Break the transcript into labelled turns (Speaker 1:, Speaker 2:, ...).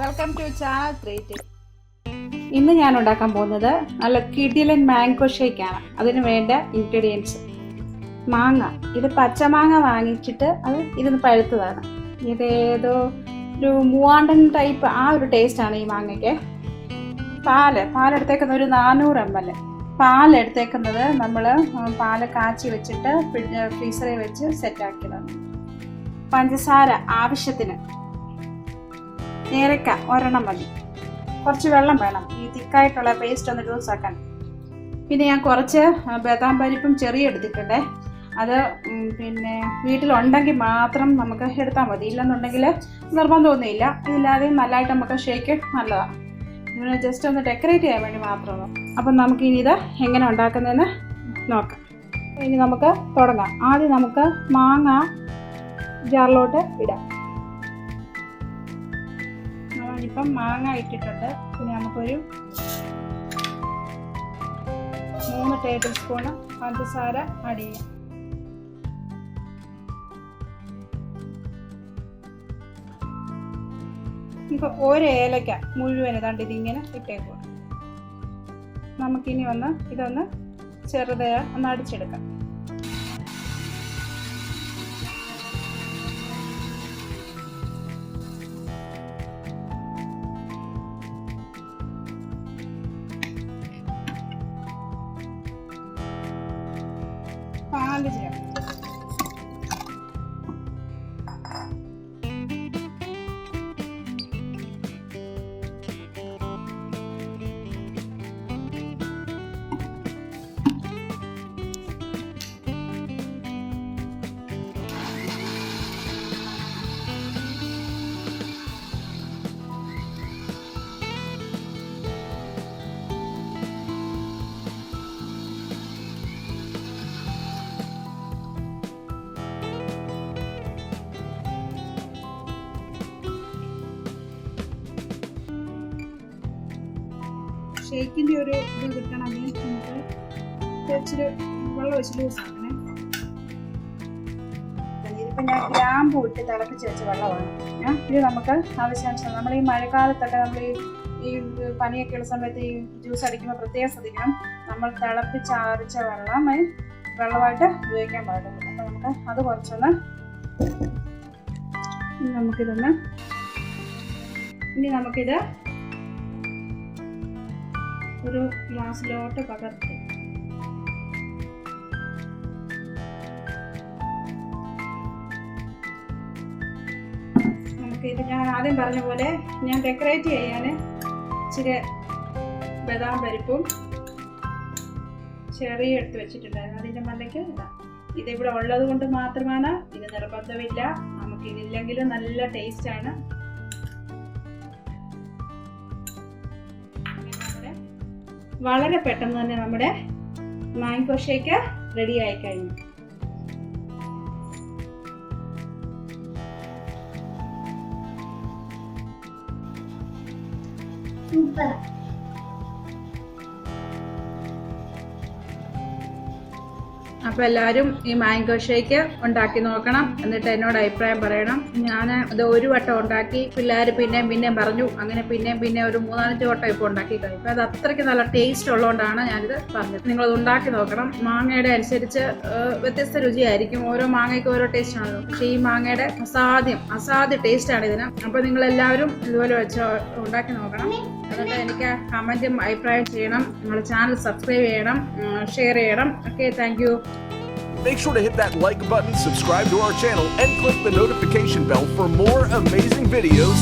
Speaker 1: Welcome to channel 3T. ഇന്ന് ഞാൻ ഉണ്ടാക്കാൻ പോകുന്നത് നല്ല കിടിലൻ മാംഗോ ഷേക്കാണ്. അതിന് വേണ്ട ഇൻഗ്രീഡിയൻസ്: മാങ്ങ. ഇത് പച്ചമാങ്ങ വാങ്ങിച്ചിട്ട് അത് ഇരുന്ന് പഴുത്തതാണ്. ഇതേതോ ഒരു മൂവാണ്ടൻ ടൈപ്പ് ആ ഒരു ടേസ്റ്റാണ് ഈ മാങ്ങയ്ക്ക്. പാലെടുത്തേക്കുന്നത് ഒരു 400 ml. പാലെടുത്തേക്കുന്നത് നമ്മൾ പാല് കാച്ചി വെച്ചിട്ട് ഫ്രീസറിൽ വെച്ച് സെറ്റാക്കിയതാണ്. പഞ്ചസാര ആവശ്യത്തിന്, ഏലക്ക ഒരെണ്ണം മതി, കുറച്ച് വെള്ളം വേണം ഈ തിക്കായിട്ടുള്ള പേസ്റ്റ് ഒന്ന് ലൂസാക്കാൻ. പിന്നെ ഞാൻ കുറച്ച് ബദാം പരിപ്പും ചെറിയ എടുത്തിട്ടുണ്ടേ. അത് പിന്നെ വീട്ടിലുണ്ടെങ്കിൽ മാത്രം നമുക്ക് എടുത്താൽ മതി, ഇല്ലെന്നുണ്ടെങ്കിൽ നിർബന്ധമൊന്നുമില്ല. ഇതില്ലാതെയും നല്ലതായിട്ട് നമുക്ക് ഷേക്ക് നല്ലതാണ്. ഇതിനെ ജസ്റ്റ് ഒന്ന് ഡെക്കറേറ്റ് ചെയ്യാൻ വേണ്ടി മാത്രമാണ്. അപ്പം നമുക്കിനി ഇത് എങ്ങനെ ഉണ്ടാക്കുന്നതെന്ന് നോക്കാം. ഇനി നമുക്ക് തുടങ്ങാം. ആദ്യം നമുക്ക് മാങ്ങ ജാറിലോട്ട് ഇടാം. ഇപ്പം മാങ്ങ ഇട്ടിട്ടുണ്ട്. പിന്നെ നമുക്കൊരു 3 ടേബിൾ സ്പൂൺ പഞ്ചസാര ആഡ് ചെയ്യാം. ഇപ്പോൾ ഒരു ഏലക്ക മുഴുവൻ ഏതാണ്ട് ഇതിങ്ങനെ ഇട്ടേക്കുക. നമുക്കിനി ഇതൊന്ന് ചെറുതായി ഒന്ന് അടിച്ചെടുക്കാം. പാല് ചേർക്കാം. ഷേക്കിൻ്റെ ഒരു ഇത് കിട്ടണമെങ്കിൽ നമുക്ക് ഇച്ചിരി വെള്ളം ഒഴിച്ച് ലൂസാക്കണേ. ഇതിപ്പോൾ ഞാൻ ഗ്രാമ്പൂ ഇട്ട് തിളപ്പിച്ച് വെച്ച വെള്ളമാണ്. ഇത് നമുക്ക് ആവശ്യാനുസരണം, നമ്മൾ ഈ മഴക്കാലത്തൊക്കെ നമ്മൾ ഈ പനിയൊക്കെയുള്ള സമയത്ത് ഈ ജ്യൂസ് അടിക്കുമ്പോൾ പ്രത്യേകം ശ്രദ്ധിക്കണം. നമ്മൾ തിളപ്പിച്ചാറിച്ച വെള്ളമായിട്ട് ഉപയോഗിക്കാൻ പാടുള്ളൂ. അപ്പോൾ നമുക്ക് അത് കുറച്ചൊന്ന് നമുക്കിത് ഒരു ഗ്ലാസ്സിലോട്ട് പകർത്തി നമുക്കിത് ഞാൻ ആദ്യം പറഞ്ഞ പോലെ ഞാൻ ഡെക്കറേറ്റ് ചെയ്യാൻ ഇച്ചിരി ബദാം പരിപ്പും ചെറിയ എടുത്ത് വെച്ചിട്ടുണ്ടായിരുന്നു. അതിൻ്റെ മണ്ടയ്ക്ക് ഇതിവിടെ ഉള്ളത് കൊണ്ട് മാത്രമാണ്. ഇത് നിർബന്ധമില്ല, നമുക്കിതില്ലെങ്കിലും നല്ല ടേസ്റ്റാണ്. വളരെ പെട്ടെന്ന് തന്നെ നമ്മുടെ മാംഗോ ഷേക്ക് റെഡി ആയി കഴിഞ്ഞു. സൂപ്പർ. അപ്പോൾ എല്ലാവരും ഈ മാംഗോ ഷേക്ക് ഉണ്ടാക്കി നോക്കണം, എന്നിട്ട് എന്നോട് അഭിപ്രായം പറയണം. ഞാൻ അത് ഒരു വട്ടം ഉണ്ടാക്കി, പിള്ളേർ പിന്നെയും പറഞ്ഞു, അങ്ങനെ പിന്നെ ഒരു 3-4 വട്ടം ഇപ്പോൾ ഉണ്ടാക്കി കഴിയും. അപ്പോൾ അത് അത്രയ്ക്ക് നല്ല ടേസ്റ്റ് ഉള്ളതുകൊണ്ടാണ് ഞാനിത് പറഞ്ഞത്. നിങ്ങളത് ഉണ്ടാക്കി നോക്കണം. മാങ്ങയുടെ അനുസരിച്ച് വ്യത്യസ്ത രുചിയായിരിക്കും, ഓരോ മാങ്ങയ്ക്ക് ഓരോ ടേസ്റ്റ് ആണല്ലോ. പക്ഷേ ഈ മാങ്ങയുടെ അസാധ്യ ടേസ്റ്റാണ് ഇതിന്. അപ്പോൾ നിങ്ങളെല്ലാവരും ഇതുപോലെ വെച്ച് ഉണ്ടാക്കി നോക്കണം. എന്നിട്ട് എനിക്ക് കമൻറ്റും അഭിപ്രായം ചെയ്യണം. നിങ്ങളുടെ ചാനൽ സബ്സ്ക്രൈബ് ചെയ്യണം, ഷെയർ ചെയ്യണം. Okay, thank you.
Speaker 2: Make sure to hit that like button, subscribe to our channel, and click the notification bell for more amazing videos